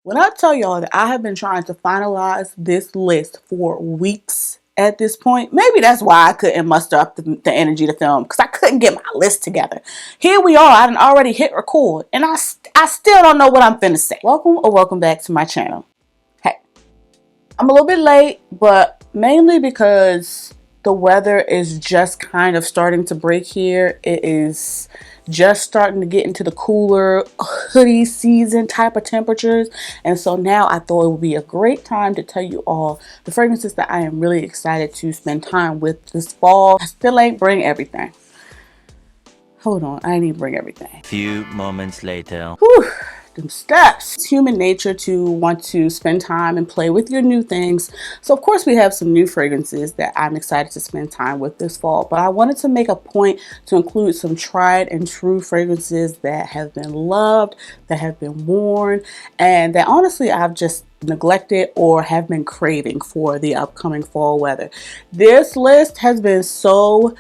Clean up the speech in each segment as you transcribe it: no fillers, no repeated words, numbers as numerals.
When I tell y'all that I have been trying to finalize this list for weeks at this point, maybe that's why I couldn't muster up the energy to film, because I couldn't get my list together. Here we are, I done already hit record, and I still don't know what I'm finna say. Welcome back to my channel. Hey, I'm a little bit late, but mainly because the weather is just kind of starting to break here. It is just starting to get into the cooler hoodie season type of temperatures, and so now I thought it would be a great time to tell you all the fragrances that I am really excited to spend time with this fall. I still ain't bring everything. Hold on, I didn't even bring everything. Few moments later. Whew, them steps. It's human nature to want to spend time and play with your new things. So of course we have some new fragrances that I'm excited to spend time with this fall. But I wanted to make a point to include some tried and true fragrances that have been loved, that have been worn, and that honestly I've just neglected or have been craving for the upcoming fall weather. This list has been so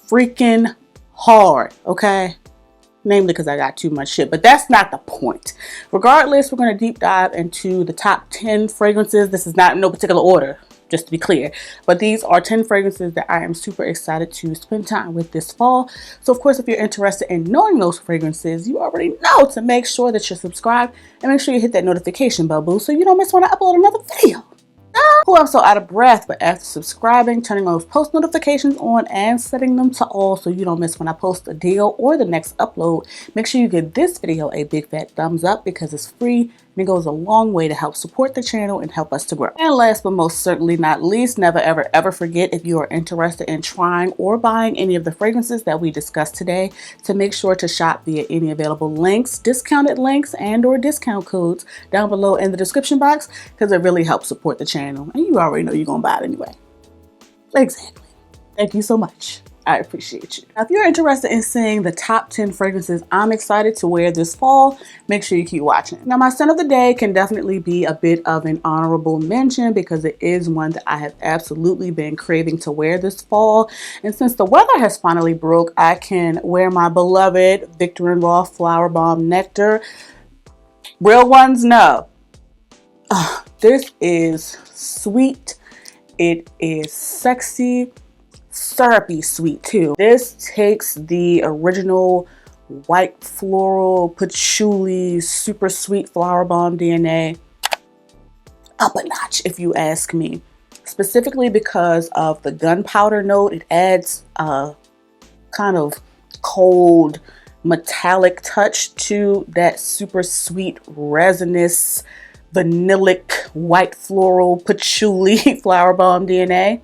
freaking hard, okay? Namely because I got too much shit, but that's not the point. Regardless, we're going to deep dive into the top 10 fragrances. This is not in no particular order, just to be clear, but these are 10 fragrances that I am super excited to spend time with this fall. So of course, if you're interested in knowing those fragrances, you already know to make sure that you're subscribed and make sure you hit that notification bell, boo, so you don't miss when I upload another video. Oh, I'm so out of breath, but after subscribing, turning those post notifications on, and setting them to all so you don't miss when I post a deal or the next upload, make sure you give this video a big fat thumbs up because it's free and it goes a long way to help support the channel and help us to grow. And last but most certainly not least, never ever ever forget, if you are interested in trying or buying any of the fragrances that we discussed today, to make sure to shop via any available links, discounted links, and or discount codes down below in the description box, because it really helps support the channel. And you already know you're gonna buy it anyway. Exactly. Thank you so much. I appreciate you. Now, if you're interested in seeing the top 10 fragrances I'm excited to wear this fall, make sure you keep watching. Now, my scent of the day can definitely be a bit of an honorable mention because it is one that I have absolutely been craving to wear this fall. And since the weather has finally broke, I can wear my beloved Viktor & Rolf Flower Bomb Nectar. Real ones know. This is sweet. It is sexy, syrupy sweet too. This takes the original white floral patchouli super sweet flower bomb DNA up a notch, if you ask me. Specifically because of the gunpowder note, it adds a kind of cold metallic touch to that super sweet resinous vanillic white floral patchouli flower bomb DNA.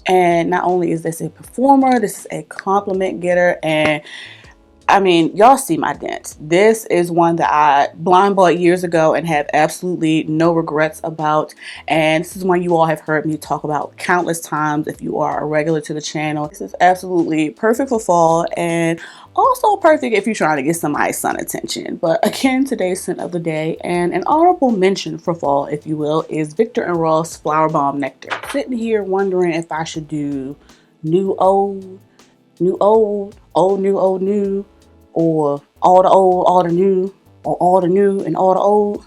And not only is this a performer, this is a compliment getter. And I mean, y'all see my dent. This is one that I blind bought years ago and have absolutely no regrets about. And this is one you all have heard me talk about countless times if you are a regular to the channel. This is absolutely perfect for fall and also perfect if you're trying to get somebody's sun attention. But again, today's scent of the day and an honorable mention for fall, if you will, is Viktor & Rolf's Flower Bomb Nectar. Sitting here wondering if I should do new old, new old, old new, old new, or all the old, all the new, or all the new and all the old.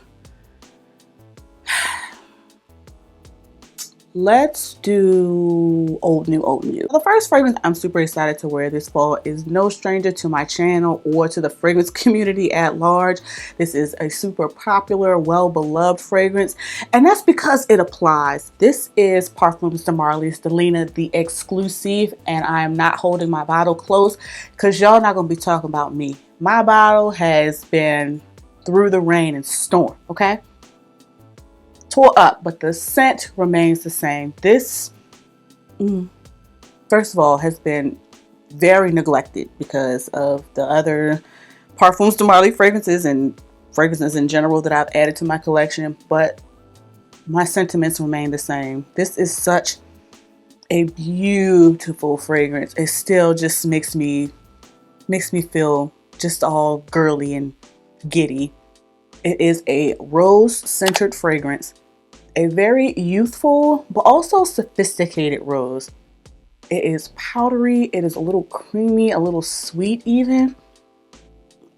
Let's do old new, old new. The first fragrance I'm super excited to wear this fall is no stranger to my channel or to the fragrance community at large. This is a super popular, well-beloved fragrance, and that's because it applies. This is Perfumes de Marly Stelina, the exclusive, and I am not holding my bottle close because y'all not gonna be talking about me. My bottle has been through the rain and storm, okay? Tore up, but the scent remains the same. This, first of all, has been very neglected because of the other Parfums de Marly fragrances and fragrances in general that I've added to my collection, but my sentiments remain the same. This is such a beautiful fragrance. It still just makes me feel just all girly and giddy. It is a rose-centered fragrance, a very youthful but also sophisticated rose. It is powdery, it is a little creamy, a little sweet even.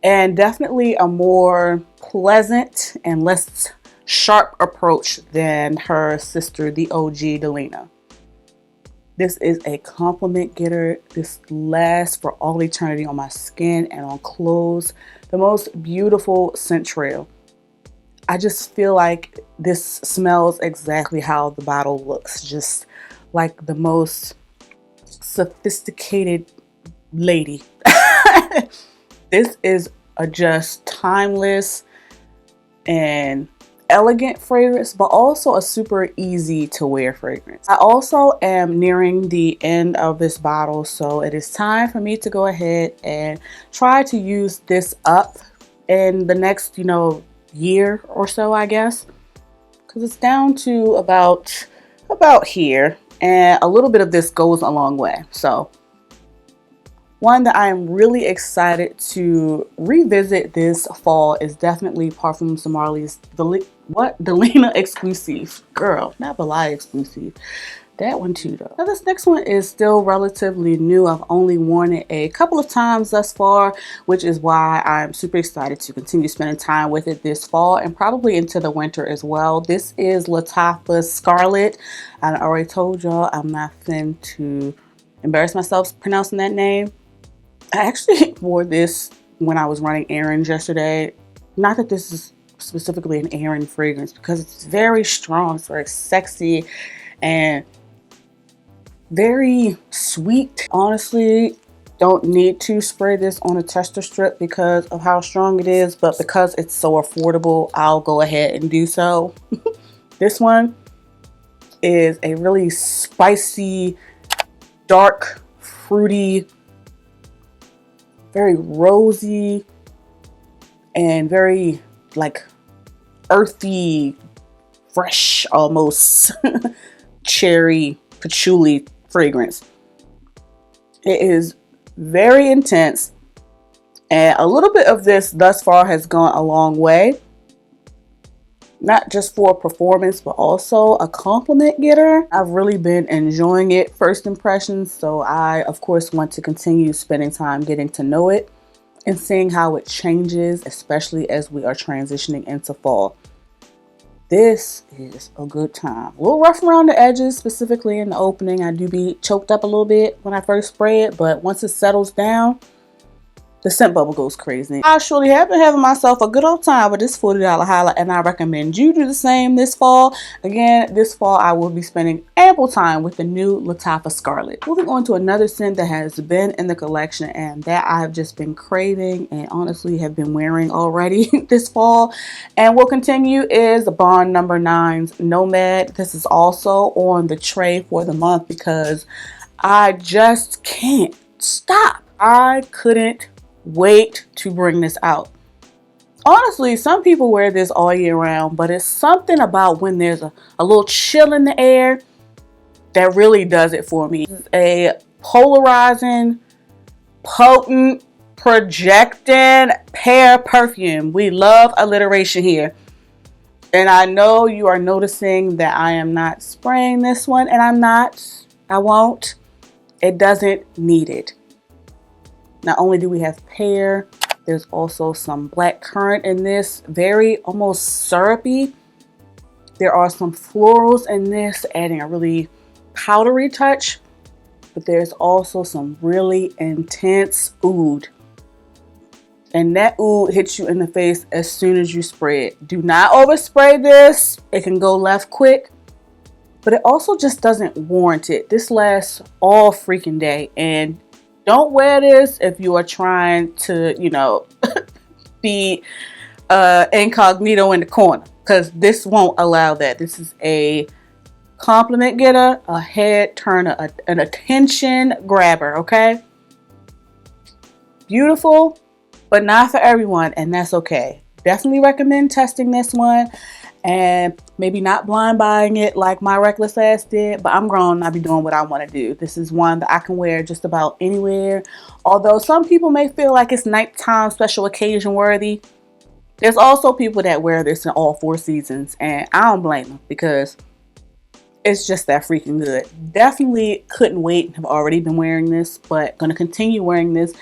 and definitely a more pleasant and less sharp approach than her sister, the OG Delina. This is a compliment getter. This lasts for all eternity on my skin and on clothes. The most beautiful scent trail. I just feel like this smells exactly how the bottle looks. Just like the most sophisticated lady. This is a just timeless and elegant fragrance, but also a super easy to wear fragrance. I also am nearing the end of this bottle, so it is time for me to go ahead and try to use this up in the next, year or so, I guess, because it's down to about here, and a little bit of this goes a long way. So one that I am really excited to revisit this fall is definitely Perfumes de Marly's Delina Exclusive. Girl, not Belay Exclusive. That one too though. Now this next one is still relatively new. I've only worn it a couple of times thus far, which is why I'm super excited to continue spending time with it this fall and probably into the winter as well. This is Lattafa's Scarlet. I already told y'all I'm not fin to embarrass myself pronouncing that name. I actually wore this when I was running errands yesterday. Not that this is specifically an errand fragrance, because it's very strong, it's very sexy and very sweet. Honestly, don't need to spray this on a tester strip because of how strong it is, but because it's so affordable, I'll go ahead and do so. This one is a really spicy, dark, fruity, very rosy and very like earthy, fresh, almost cherry patchouli fragrance. It is very intense, and a little bit of this thus far has gone a long way, not just for performance but also a compliment getter. I've really been enjoying it first impressions, so I of course want to continue spending time getting to know it and seeing how it changes, especially as we are transitioning into fall. This is a good time. A little rough around the edges, specifically in the opening. I do be choked up a little bit when I first spray it, but once it settles down, the scent bubble goes crazy. I surely have been having myself a good old time with this $40 highlight, and I recommend you do the same this fall. Again, this fall I will be spending ample time with the new Lattafa Scarlet. Moving on to another scent that has been in the collection and that I've just been craving and honestly have been wearing already this fall and will continue is Bond No. 9's Nomad. This is also on the tray for the month because I just can't stop. I couldn't wait to bring this out. Honestly, some people wear this all year round, but it's something about when there's a little chill in the air that really does it for me. This is a polarizing, potent, projecting pear perfume. We love alliteration here. And I know you are noticing that I am not spraying this one, and I won't. It doesn't need it. Not only do we have pear, there's also some black currant in this, very almost syrupy. There are some florals in this, adding a really powdery touch, but there's also some really intense oud. And that oud hits you in the face as soon as you spray it. Do not overspray this. It can go left quick, but it also just doesn't warrant it. This lasts all freaking day, and don't wear this if you are trying to, be incognito in the corner, because this won't allow that. This is a compliment getter, a head turner, an attention grabber, okay? Beautiful, but not for everyone, and that's okay. Definitely recommend testing this one and maybe not blind buying it like my reckless ass did, but I'm grown and I be doing what I want to do. This is one that I can wear just about anywhere. Although some people may feel like it's nighttime special occasion worthy, there's also people that wear this in all 4 seasons, and I don't blame them because it's just that freaking good. Definitely couldn't wait. Have already been wearing this, but gonna continue wearing this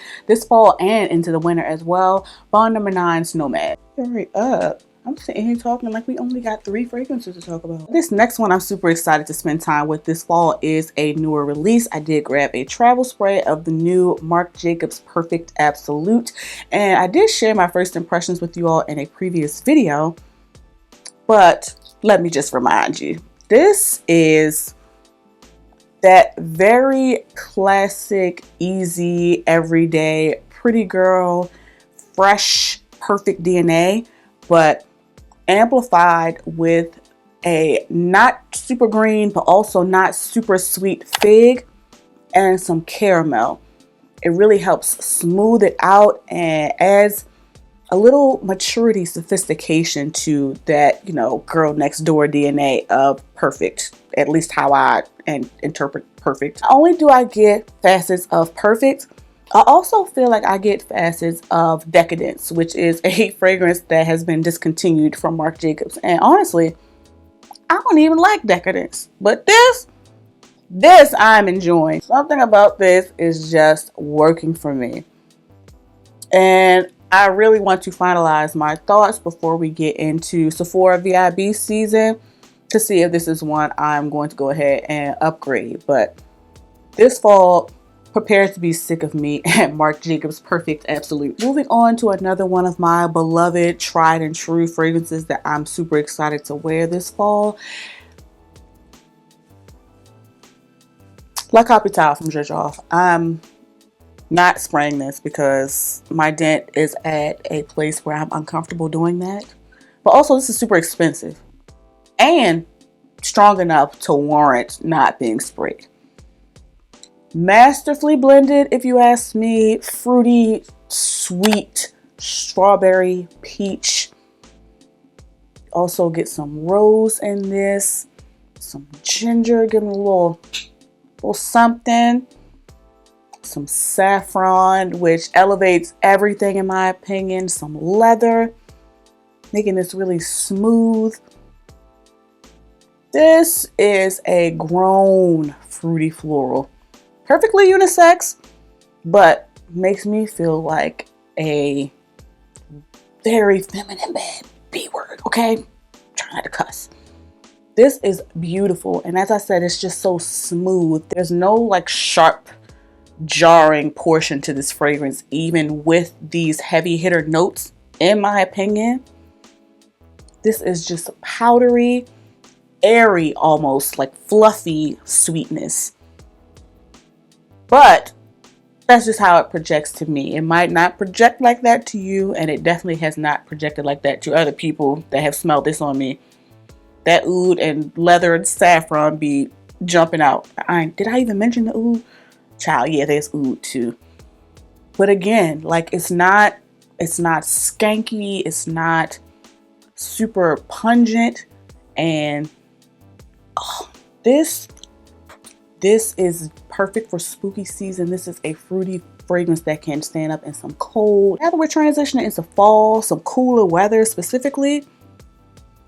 fall and into the winter as well. Bond number 9, Nomad. Hurry up. I'm sitting here talking like we only got 3 fragrances to talk about. This next one I'm super excited to spend time with this fall is a newer release. I did grab a travel spray of the new Marc Jacobs Perfect Absolute. And I did share my first impressions with you all in a previous video. But let me just remind you, this is that very classic, easy, everyday, pretty girl, fresh, perfect DNA, but amplified with a not super green but also not super sweet fig and some caramel. It really helps smooth it out and adds a little maturity, sophistication to that, you know, girl next door DNA of perfect, at least how I interpret perfect. Not only do I get facets of perfect, I also feel like I get facets of decadence, which is a fragrance that has been discontinued from Marc Jacobs. And honestly, I don't even like decadence, but this I'm enjoying. Something about this is just working for me. And I really want to finalize my thoughts before we get into Sephora VIB season to see if this is one I'm going to go ahead and upgrade. But this fall, prepare to be sick of me at Marc Jacobs Perfect Absolute. Moving on to another one of my beloved, tried and true fragrances that I'm super excited to wear this fall. La Capitale from TressesOf. I'm not spraying this because my dent is at a place where I'm uncomfortable doing that. But also this is super expensive and strong enough to warrant not being sprayed. Masterfully blended, if you ask me. Fruity, sweet, strawberry, peach. Also get some rose in this, some ginger, give me a little something. Some saffron, which elevates everything in my opinion. Some leather, making this really smooth. This is a grown fruity floral. Perfectly unisex, but makes me feel like a very feminine bad B word, okay? Try not to cuss. This is beautiful, and as I said, it's just so smooth. There's no like sharp, jarring portion to this fragrance, even with these heavy hitter notes, in my opinion. This is just powdery, airy, almost like fluffy sweetness. But that's just how it projects to me. It might not project like that to you, and it definitely has not projected like that to other people that have smelled this on me. That oud and leather and saffron be jumping out. Did I even mention the oud? Child, yeah, there's oud too. But again, like it's not skanky, it's not super pungent, and this is perfect for spooky season. This is a fruity fragrance that can stand up in some cold. Now that we're transitioning into fall, some cooler weather specifically,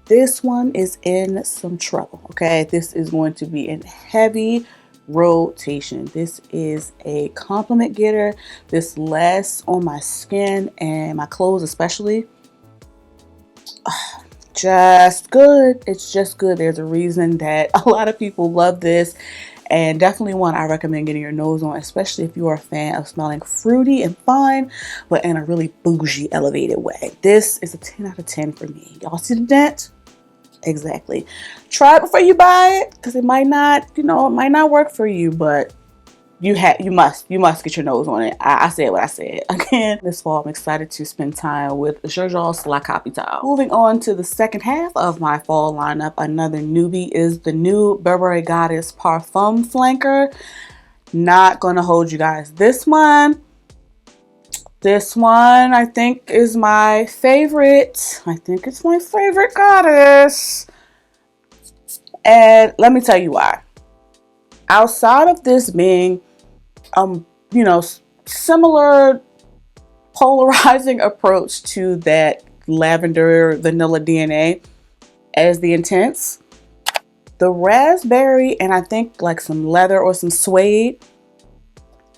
this one is in some trouble, okay? This is going to be in heavy rotation. This is a compliment getter. This lasts on my skin and my clothes especially. Just good. It's just good. There's a reason that a lot of people love this, and definitely one I recommend getting your nose on, especially if you are a fan of smelling fruity and fine, but in a really bougie, elevated way. This is a 10 out of 10 for me. Y'all see the dent? Exactly. Try it before you buy it, because it might not, it might not work for you, but you must get your nose on it. I said what I said. Again, this fall I'm excited to spend time with TressesOf's La Capitale. Moving on to the second half of my fall lineup, another newbie is the new Burberry Goddess Parfum Flanker. Not gonna hold you guys. This one I think is my favorite. I think it's my favorite goddess. And let me tell you why. Outside of this being similar polarizing approach to that lavender vanilla DNA as the Intense, The raspberry and I think like some leather or some suede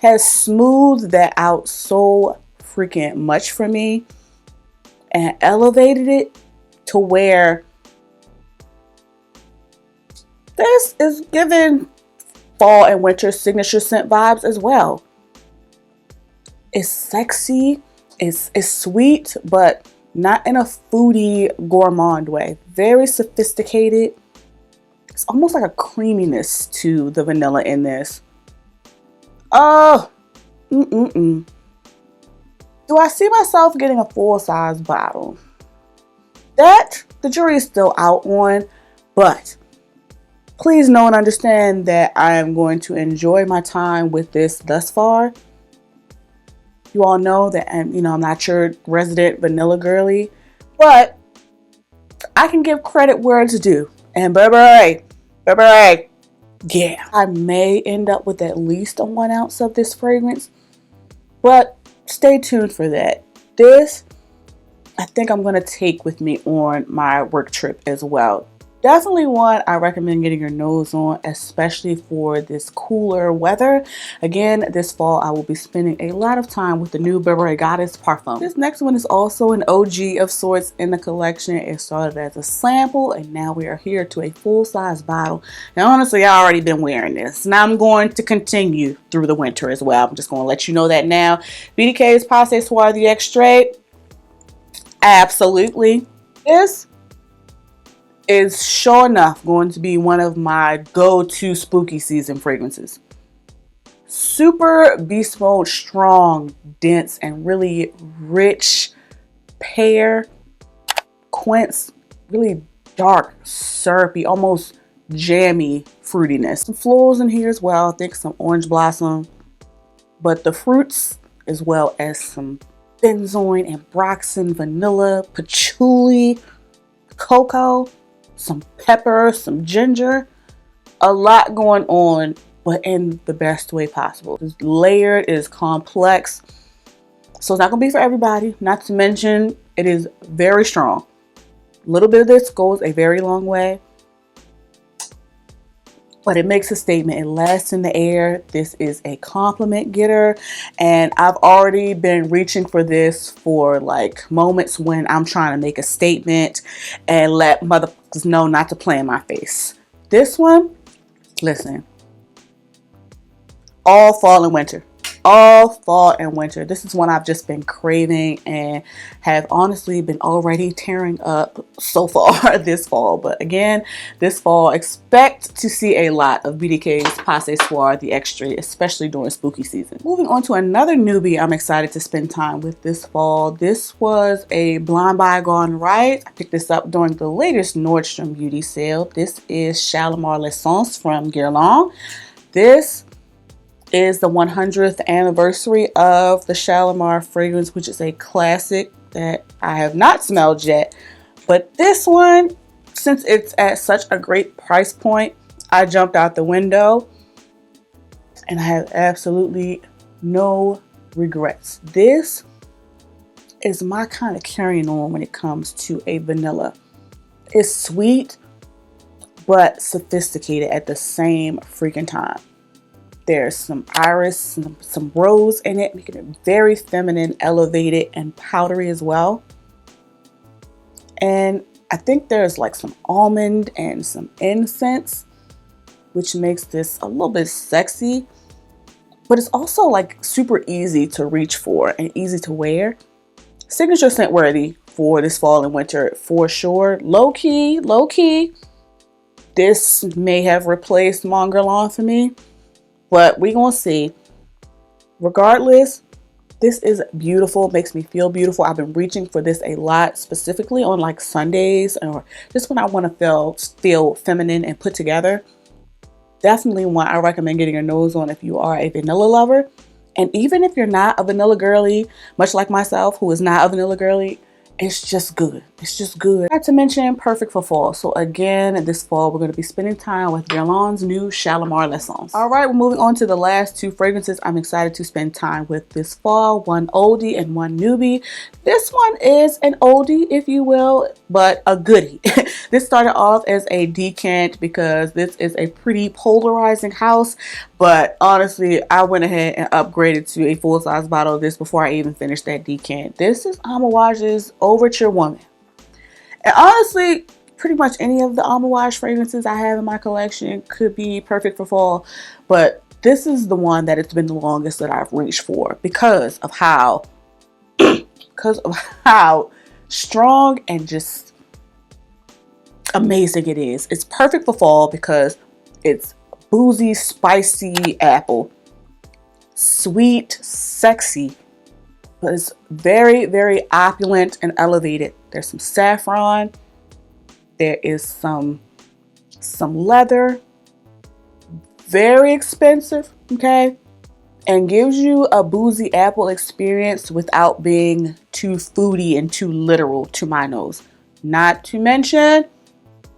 has smoothed that out so freaking much for me and elevated it to where this is giving fall and winter signature scent vibes as well. It's sexy, it's sweet, but not in a foodie gourmand way. Very sophisticated. It's almost like a creaminess to the vanilla in this. Oh, Do I see myself getting a full-size bottle? That the jury is still out on, but please know and understand that I am going to enjoy my time with this thus far. You all know that I'm not your resident vanilla girly, but I can give credit where it's due. And baby, yeah, I may end up with at least a 1 ounce of this fragrance, but stay tuned for that. This, I think I'm going to take with me on my work trip as well. Definitely one I recommend getting your nose on, especially for this cooler weather. Again, this fall I will be spending a lot of time with the new Burberry Goddess Parfum. This next one is also an OG of sorts in the collection. It started as a sample and now we are here to a full-size bottle. And honestly, I already been wearing this and I'm going to continue through the winter as well. I'm just going to let you know that now. BDK's Passe Soir the Extrait. Absolutely. This is sure enough going to be one of my go-to spooky season fragrances. Super beast mode, strong, dense, and really rich pear, quince, really dark, syrupy, almost jammy fruitiness. Some florals in here as well. I think some orange blossom, but the fruits as well as some benzoin, ambroxan, vanilla, patchouli, cocoa, some pepper, some ginger, a lot going on, but in the best way possible. It's layered, it is complex, so it's not gonna be for everybody. Not to mention, it is very strong. A little bit of this goes a very long way, but it makes a statement. It lasts in the air. This is a compliment getter, and I've already been reaching for this for like moments when I'm trying to make a statement and let motherfuckers know not to play in my face. This one, listen, all fall and winter. All fall and winter. This is one I've just been craving and have honestly been already tearing up so far this fall. But again, this fall, expect to see a lot of BDK's Passe Soir the Extrait, especially during spooky season. Moving on to another newbie I'm excited to spend time with this fall. This was a blind buy gone right. I picked this up during the latest Nordstrom Beauty sale. This is Shalimar L'Essence from Guerlain. This is the 100th anniversary of the Shalimar fragrance, which is a classic that I have not smelled yet. But this one, since it's at such a great price point, I jumped out the window and I have absolutely no regrets. This is my kind of carrying on when it comes to a vanilla. It's sweet, but sophisticated at the same freaking time. There's some iris, some rose in it, making it very feminine, elevated, and powdery as well. And I think there's like some almond and some incense, which makes this a little bit sexy. But it's also like super easy to reach for and easy to wear. Signature scent worthy for this fall and winter for sure. Low key, this may have replaced Mon Guerlain for me. But we gonna see. Regardless, this is beautiful, makes me feel beautiful. I've been reaching for this a lot, specifically on like Sundays or just when I want to feel feminine and put together. Definitely one I recommend getting your nose on if you are a vanilla lover. And even if you're not a vanilla girly, much like myself, who is not a vanilla girly, it's just good. It's just good. Not to mention, perfect for fall. So again, this fall, we're going to be spending time with Guerlain's new Shalimar L'Essence. All right, we're moving on to the last two fragrances I'm excited to spend time with this fall. One oldie and one newbie. This one is an oldie, if you will. but a goodie. This started off as a decant because this is a pretty polarizing house, but honestly, I went ahead and upgraded to a full-size bottle of this before I even finished that decant. This is Amouage's Overture Woman. And honestly, pretty much any of the Amouage fragrances I have in my collection could be perfect for fall, but this is the one that it's been the longest that I've reached for because of how strong and just amazing it is. It's perfect for fall because it's boozy, spicy apple, sweet, sexy, but it's very, very opulent and elevated. There's some saffron, there is some leather, very expensive, okay, and gives you a boozy apple experience without being too foodie and too literal to my nose. Not to mention,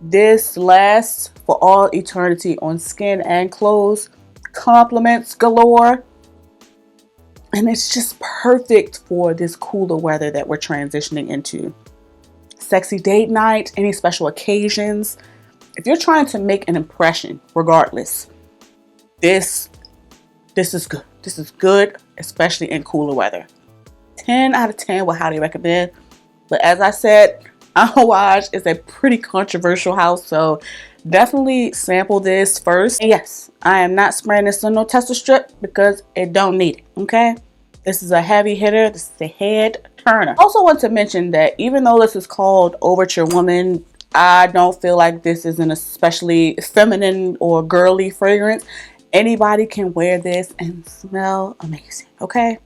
this lasts for all eternity on skin and clothes. Compliments galore. And it's just perfect for this cooler weather that we're transitioning into. Sexy date night, any special occasions. If you're trying to make an impression, regardless, this is good. This is good, especially in cooler weather. 10 out of 10 would highly recommend. But as I said, Amouage is a pretty controversial house, so definitely sample this first. And yes, I am not spraying this on no tester strip because it don't need it, okay? This is a heavy hitter. This is a head turner. I also want to mention that even though this is called Overture Woman, I don't feel like this is an especially feminine or girly fragrance. Anybody can wear this and smell amazing, okay?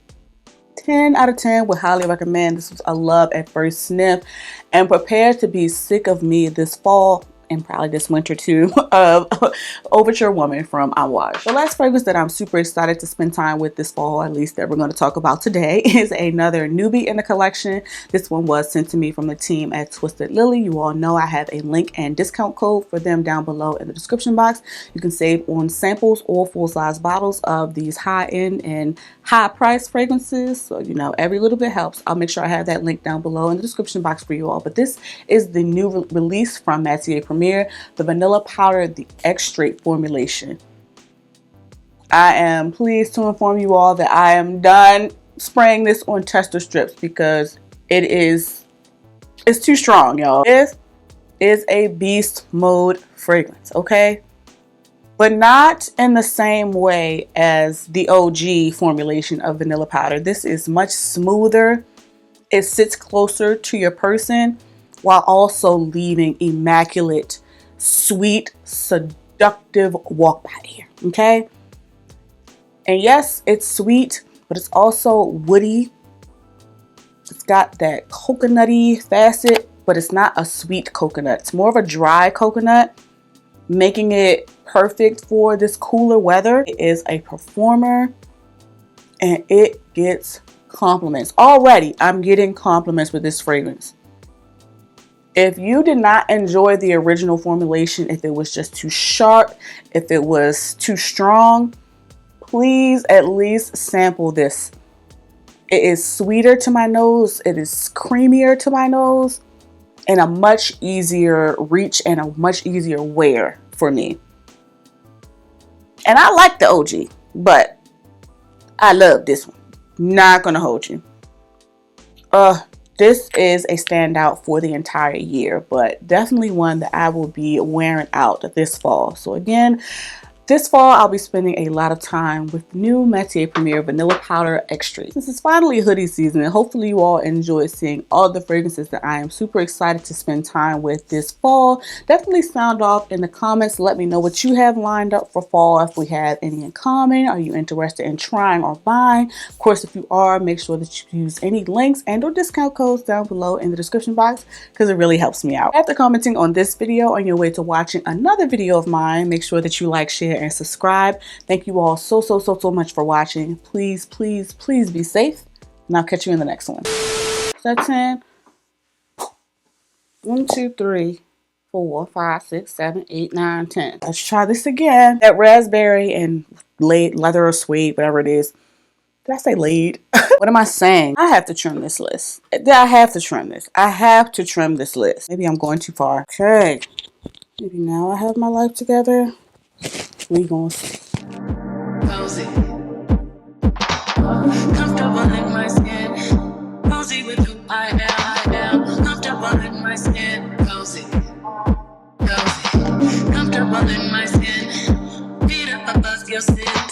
10 out of 10 would highly recommend. This was a love at first sniff, and prepare to be sick of me this fall and probably this winter too of Overture Woman from Amouage. The last fragrance that I'm super excited to spend time with this fall, at least that we're going to talk about today, is another newbie in the collection. This one was sent to me from the team at Twisted Lily. You all know I have a link and discount code for them down below in the description box. You can save on samples or full-size bottles of these high-end and high-price fragrances. So, you know, every little bit helps. I'll make sure I have that link down below in the description box for you all. But this is the new release from Matier Premier, the Vanilla Powder, the Extrait formulation. I am pleased to inform you all that I am done spraying this on tester strips because it's too strong, y'all. This is a beast mode fragrance, okay? But not in the same way as the OG formulation of Vanilla Powder. This is much smoother. It sits closer to your person while also leaving immaculate, sweet, seductive walk by here, okay? And yes, it's sweet, but it's also woody. It's got that coconutty facet, but it's not a sweet coconut. It's more of a dry coconut, making it perfect for this cooler weather. It is a performer and it gets compliments. Already, I'm getting compliments with this fragrance. If you did not enjoy the original formulation, if it was just too sharp, if it was too strong, please at least sample this. It is sweeter to my nose. It is creamier to my nose and a much easier reach and a much easier wear for me. And I like the OG, but I love this one. Not gonna hold you. This is a standout for the entire year, but definitely one that I will be wearing out this fall. So again, this fall, I'll be spending a lot of time with new Matier Premier Vanilla Powder Extrait. This is finally hoodie season, and hopefully you all enjoy seeing all the fragrances that I am super excited to spend time with this fall. Definitely sound off in the comments. Let me know what you have lined up for fall, if we have any in common. Are you interested in trying or buying? Of course, if you are, make sure that you use any links and or discount codes down below in the description box because it really helps me out. After commenting on this video, on your way to watching another video of mine, make sure that you like, share, and subscribe. Thank you all so much for watching. Please be safe, and I'll catch you in the next one. That's 10. 1, 2, 3, 4, 5, 6, 7, 8, 9, 10. Let's try this again. That raspberry and leather or suede, whatever it is, Did I say lead? What am I saying? I have to trim this list. I have to trim this. I have to trim this list. Maybe I'm going too far. Okay. Maybe now I have my life together. We going cozy. Comfortable in my skin. Cozy with who I am. Comfortable in my skin. Cozy. Cozy. Comfortable in my skin. Feet up above your sin.